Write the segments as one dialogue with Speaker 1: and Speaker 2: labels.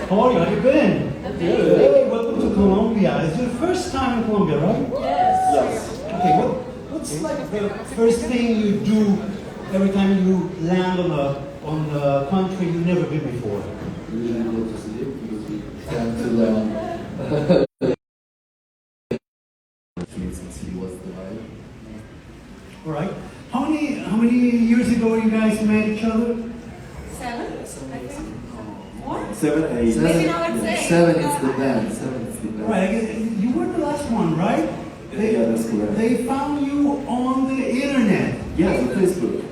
Speaker 1: How are you? How you been? Hey, welcome to Colombia. It's your first time in Colombia, right?
Speaker 2: Yes.
Speaker 1: Okay, what's like the first thing you do every time you land on the country you've never been before?
Speaker 2: Usually go to sleep because we tend to learn and see what's the vibe.
Speaker 1: All right. How many years ago you guys met each other?
Speaker 3: 7, I think. More?
Speaker 2: 7, 8.
Speaker 3: Maybe now it's 8.
Speaker 2: 7 is the band. 7 is the band.
Speaker 1: Right. You were the last one, right?
Speaker 2: Yeah, that's correct.
Speaker 1: They found you on the internet.
Speaker 2: Yeah, on Facebook.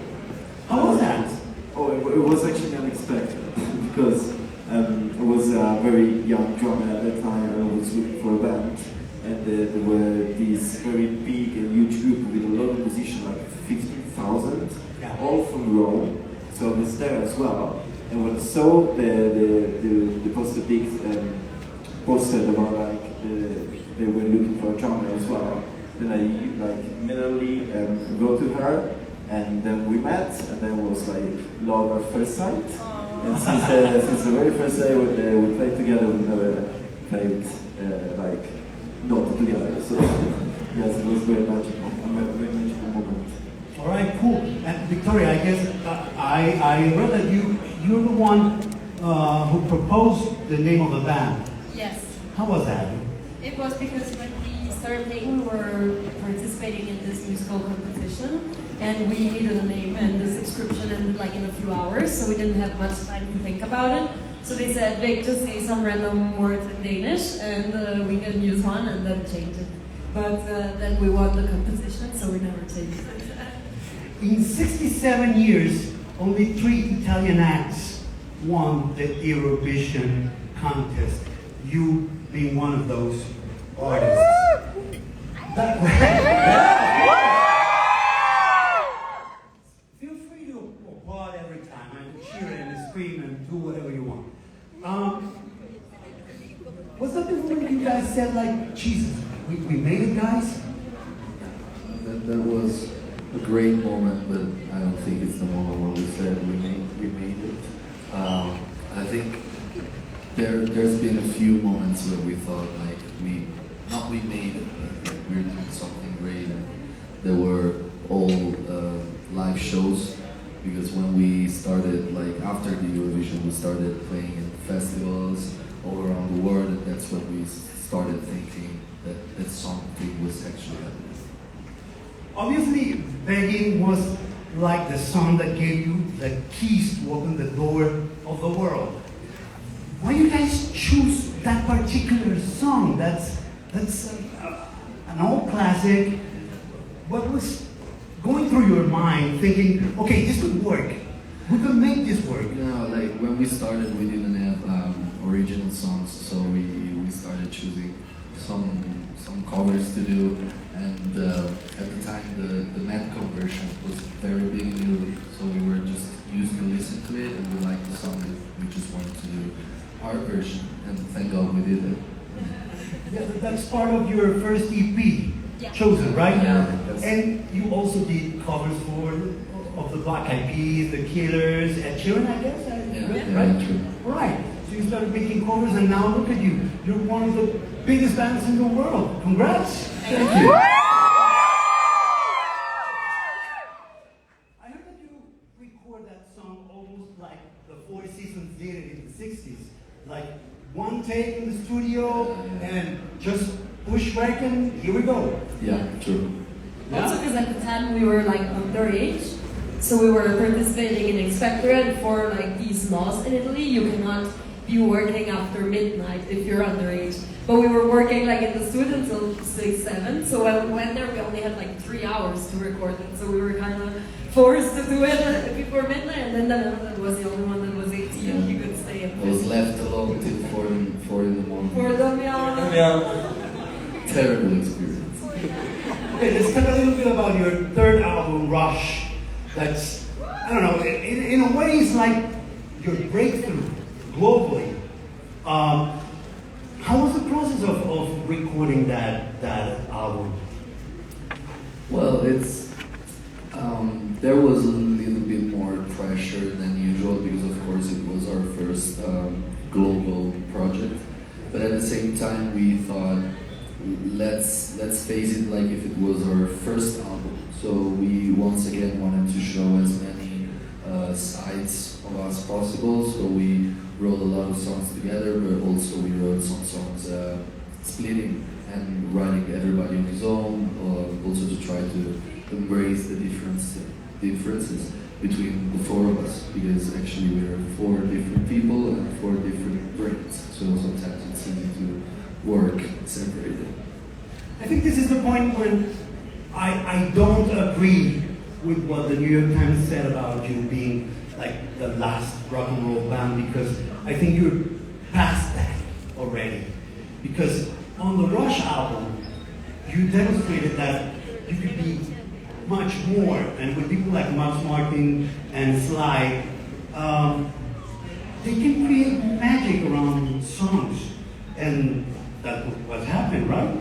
Speaker 1: How was that?
Speaker 2: Oh, it was actually unexpected because I was a very young drummer at that time and I was looking for a band. And there were these very big and huge group with a lot of musicians, like 15,000, all from Rome. So I was there as well. And when I saw the poster big poster about like they were looking for a drummer as well, then I like immediately go to her, and then we met, and then it was like love at first sight. And since the very first day we played together, we never played like not together. So yes, it was very magical, a very magical moment.
Speaker 1: All right, cool. And Victoria, I guess I read that you're the one who proposed the name of the band.
Speaker 3: Yes.
Speaker 1: How was that?
Speaker 3: It was because when we started playing, we were participating in this musical competition, and we needed a name, and the subscription ended like in a few hours, so we didn't have much time to think about it. So they said, Vic, just say some random words in Danish, and we can use one, and then change it. But then we won the competition, so we never changed it.
Speaker 1: In 67 years, only 3 Italian acts won the Eurovision contest. You being one of those artists. Feel free to applaud every time. I cheer and scream and do whatever you want. Was that the moment you guys said like, Jesus, we made it, guys?
Speaker 2: That was a great moment, but I don't think it's the moment where we said we made it. I think there's been a few moments where we thought like we made it, but like we're doing something great, and there were all live shows, because when we started, like after the Eurovision, we started playing in festivals all around the world, and that's when we started thinking that something was actually happening.
Speaker 1: Obviously, Begging was like the song that gave you the keys to open the door of the world. Why you guys choose that particular song? That's an old classic. What was going through your mind thinking, okay, this could work. We could make this work.
Speaker 2: You know, like when we started, we didn't have original songs, so we started choosing some covers to do, and at the time the Madcom version was very big in Italy, so we were just used to listen to it, and we liked the song, and we just wanted to do our version, and thank God we did it.
Speaker 1: Yeah, that's part of your first EP, Chosen, right?
Speaker 2: Yeah. Yes.
Speaker 1: And you also did covers of the Black Eyed Peas, the Killers, Ed Sheeran, I guess?
Speaker 2: Yeah, true.
Speaker 1: Right. So you started making covers, and now look at you. You're one of the biggest bands in the world. Congrats.
Speaker 2: Thank you.
Speaker 1: I heard that you record that song almost like the Four Seasons did it in the 60s. Like one take in the studio and just push rec and here we go.
Speaker 2: Yeah, true.
Speaker 3: Also because at the time we were like underage, so we were participating in Expectorate for like these laws in Italy. You cannot be working after midnight if you're underage. But we were working like in the studio until 6, 7. So when we went there, we only had like 3 hours to record it. So we were kind of forced to do it before midnight. And then that was the only one that was 18. You could stay at
Speaker 2: I was left alone till 4 in the morning.
Speaker 3: for them, yeah.
Speaker 2: Terrible experience.
Speaker 1: Okay, let's talk a little bit about your third album, Rush. That's, I don't know, in a way it's like your breakthrough globally. How was the process of recording that album?
Speaker 2: Well, it's there was a little bit more pressure than usual because, of course, it was our first global
Speaker 4: at the same time we thought, let's face it like if it was our first album. So we once again wanted to show as many sides of us possible. So we wrote a lot of songs together, but also we wrote some songs splitting and writing everybody on his own, also to try to embrace the differences between the four of us, because actually we are four different people and four different brains, so sometimes it's easy to work separated.
Speaker 1: I think this is the point when I don't agree with what the New York Times said about you being like the last rock and roll band, because I think you're past that already. Because on the Rush album, you demonstrated that you could be much more, and with people like Max Martin and Sly, they can create magic around songs, and that's what happened, right?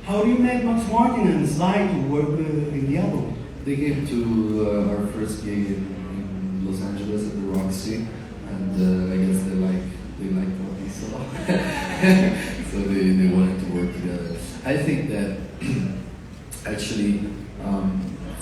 Speaker 1: How do you make Max Martin and Sly to work in the album?
Speaker 4: They came to our first gig in Los Angeles at the Roxy, and I guess they liked what they saw, so they wanted to work together. I think that actually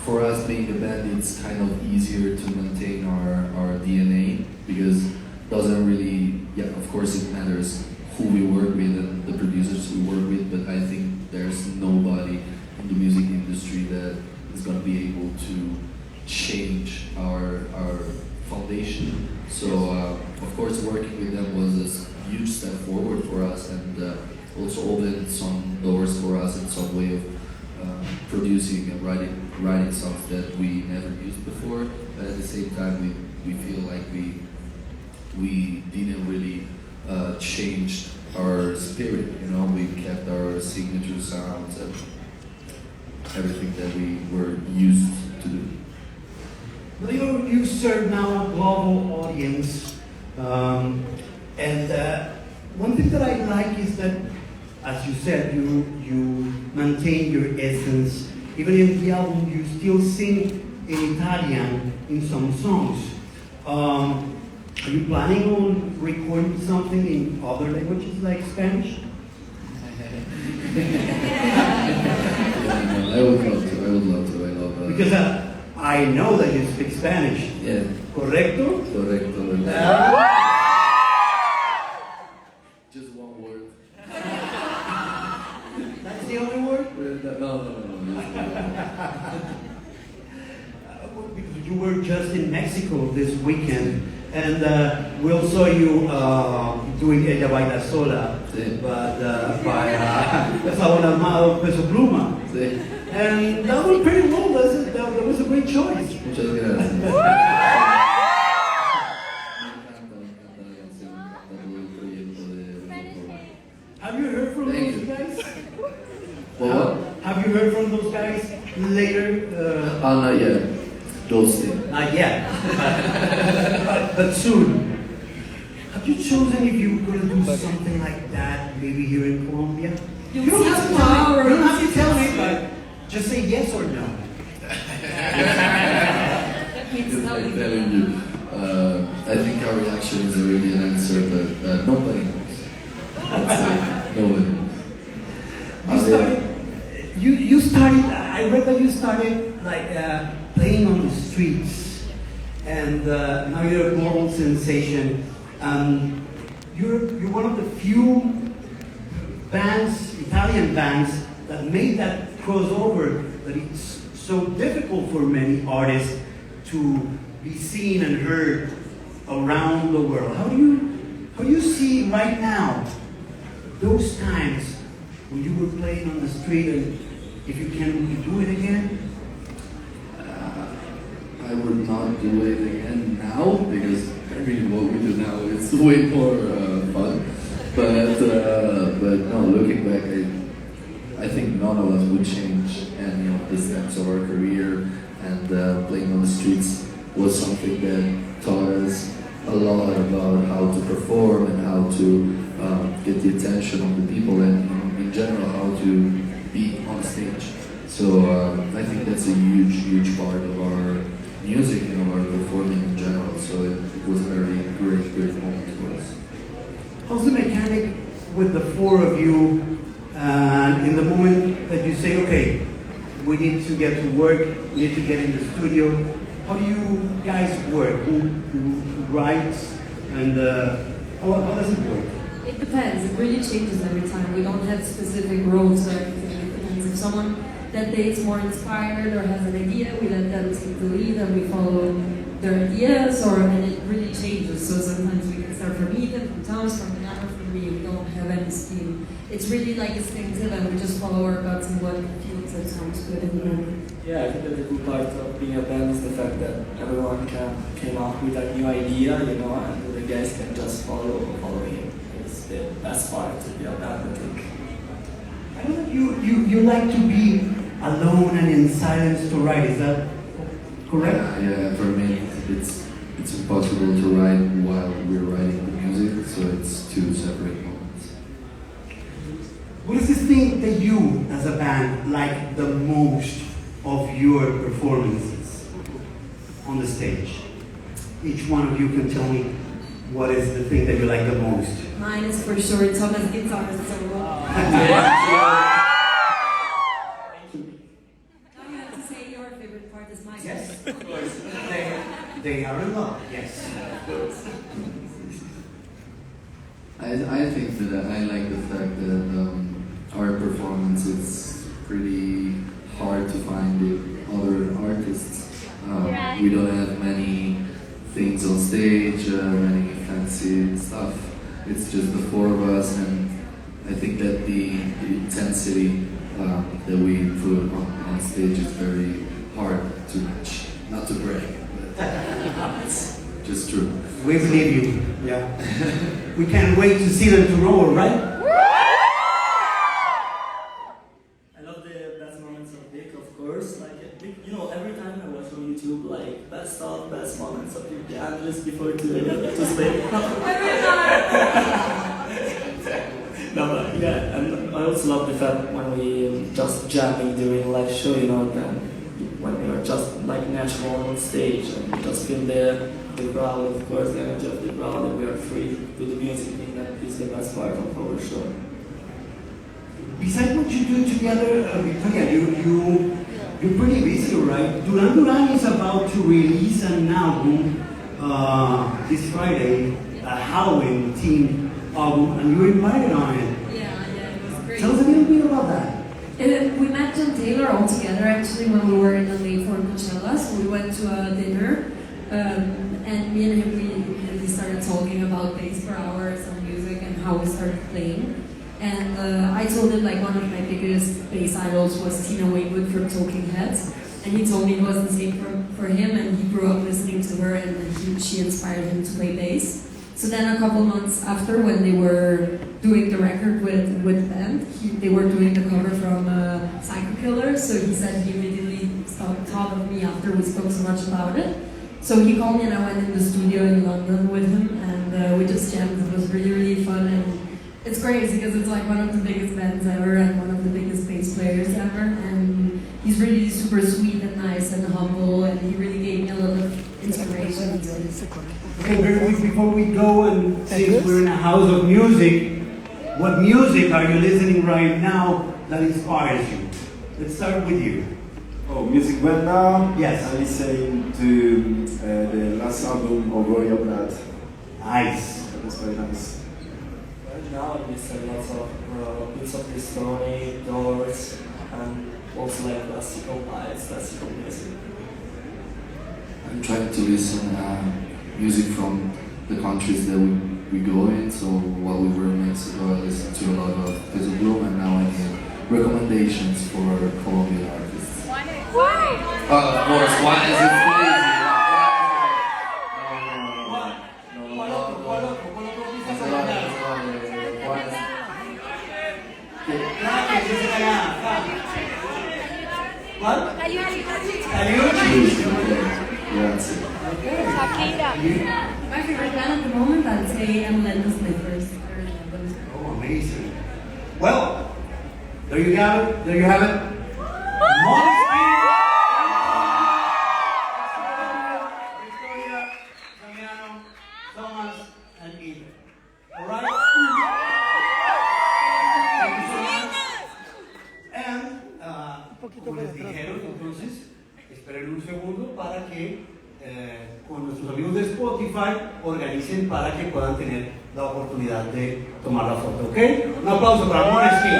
Speaker 4: for us being a band, it's kind of easier to maintain our DNA, because it doesn't really, yeah, of course it matters who we work with and the producers we work with, but I think there's nobody in the music industry that is going to be able to change our foundation. So of course working with them was a huge step forward for us, and also opened some doors for us in some way of producing and writing songs that we never used before. But at the same time we feel like we didn't really changed our spirit, you know. We kept our signature sounds and everything that we were used to do.
Speaker 1: Well, you serve now a global audience, and one thing that I like is that, as you said, you maintain your essence. Even in the album, you still sing in Italian in some songs. Are you planning on recording something in other languages like Spanish?
Speaker 4: I would love to. I love that.
Speaker 1: Because I know that you speak Spanish.
Speaker 4: Yeah.
Speaker 1: Correcto?
Speaker 4: Correcto. Just one word.
Speaker 1: That's the only word?
Speaker 4: No.
Speaker 1: Because you were just in Mexico this weekend, and we all saw you doing Ella Baila Sola,
Speaker 4: Sí.
Speaker 1: but by Sabon Armado Peso Pluma.
Speaker 4: Sí.
Speaker 1: And that was pretty well, that was a great choice.
Speaker 4: Muchas gracias.
Speaker 1: Have you heard from
Speaker 4: Thank
Speaker 1: those
Speaker 4: you.
Speaker 1: guys?
Speaker 4: What?
Speaker 1: Have you heard from those guys later?
Speaker 4: Not yet. Ghosting.
Speaker 1: Not yet, but soon. Have you chosen if you were going to do something like that, maybe here in Colombia?
Speaker 3: You
Speaker 1: don't have to tell me. You don't have to tell me, but just say yes or no.
Speaker 3: That means
Speaker 4: I'm
Speaker 3: nothing.
Speaker 4: telling you. I think our reaction is already an answer, but nobody knows. Let's say nobody knows.
Speaker 1: You started. I read that you started like playing on the streets, and now you're a global sensation. You're one of the few bands, Italian bands, that made that crossover. That it's so difficult for many artists to be seen and heard around the world. How do you see right now those times when you were playing on the street, and if you can do it again?
Speaker 4: I would not do it again now, because I mean what we do now is way more fun. But no, looking back, I think none of us would change any of the steps of our career, and playing on the streets was something that taught us a lot about how to perform and how to get the attention of the people, and in general how to be on stage. So I think that's a huge part of our music and of our performing in general. So it was a very great moment for us.
Speaker 1: How's the mechanic with the four of you, and in the moment that you say, okay, we need to get to work, we need to get in the studio, how do you guys work? Who writes, and how does it work?
Speaker 3: It depends. It really changes every time. We don't have specific roles or anything. It depends. If someone that day is more inspired or has an idea, we let them take the lead and we follow their ideas, and it really changes. So sometimes we can start from Ethan, from Thomas, from Anna, from me. We don't have any scheme. It's really like instinctive and we just follow our guts and what feels and sounds good in the moment.
Speaker 5: Yeah, I think that the good part of being a band is the fact that everyone came up with a new idea, and the guys can just follow him. It's the best part to be a band, I think.
Speaker 1: I know that you like to be alone and in silence to write, is that correct?
Speaker 4: Yeah, for me it's impossible to write while we're writing the music, so it's two separate moments.
Speaker 1: What is the thing that you, as a band, like the most of your performances on the stage? Each one of you can tell me what is the thing that you like the most.
Speaker 3: Mine is for sure Thomas' guitar solo. Now you have to say your favorite part is mine.
Speaker 1: Yes, of course. They are in love, yes.
Speaker 4: I think that I like the fact that our performance is pretty hard to find with other artists. We don't have many things on stage, many fancy stuff. It's just the four of us, and I think that the intensity that we put on stage is very hard to match. Not to brag, but it's just true.
Speaker 1: We believe you, yeah. We can't wait to see them tomorrow, right?
Speaker 5: I love the best moments of Vic, of course. Like, Vic, every time I watch on YouTube, like, best moments of Vic, the analyst before to stay.
Speaker 3: Every time!
Speaker 5: No, but yeah, and I also love the fact when we just jamming during live show, when we are just like natural on stage and we just feel the crowd, of course, the energy of the crowd, and we are free to the music, and that is the best part of our show.
Speaker 1: Besides what you do together, Victoria, you're pretty busy, right? Duran Duran is about to release an album this Friday, a Halloween themed album, and you're invited on it.
Speaker 3: Yeah, it was great.
Speaker 1: Tell us a little bit about that.
Speaker 3: We met John Taylor all together actually when we were in LA for Coachella, so we went to a dinner, and me and him, we started talking about bass per hours and music and how we started playing. And I told him like one of my biggest bass idols was Tina Waywood from Talking Heads, and he told me it was the same for him, and he grew up listening to her, and she inspired him to play bass. So then a couple months after, when they were doing the record with the band, they were doing the cover from Psycho Killer, so he said he immediately thought of me after we spoke so much about it. So he called me and I went in the studio in London with him, and we just jammed. It was really, really fun, and it's crazy because it's like one of the biggest bands ever and one of the biggest bass players ever, and he's really super sweet and nice and humble, and he really gave me a lot of inspiration.
Speaker 1: Okay, very quick before we go, and since we're in a house of music, what music are you listening right now that inspires you? Let's start with you.
Speaker 2: Oh, music right now?
Speaker 1: Yes.
Speaker 2: I'm listening to the last album of Royal Blood.
Speaker 1: Nice.
Speaker 2: That was very nice.
Speaker 5: Right now I listen lots of bits of the story, Doors, and also like classical vibes, classical music.
Speaker 4: I'm trying to listen music from the countries that we go in. So while we were in Mexico, I listened to a lot of Peso Bloom, and now I need recommendations for Colombia artists.
Speaker 6: Why?
Speaker 4: Of course, why is it crazy?
Speaker 1: What?
Speaker 6: Shakira.
Speaker 3: My favorite band at the moment, I'd say Eminem Sniffers.
Speaker 1: Oh, amazing. Well, there you have it. There you have it. Måneskin! Victoria, Damiano, Thomas, and Ethan. All right? les dijeron, entonces, esperen un segundo para que con nuestros amigos de Spotify organicen para que puedan tener la oportunidad de tomar la foto, ¿ok? Un aplauso para Måneskin.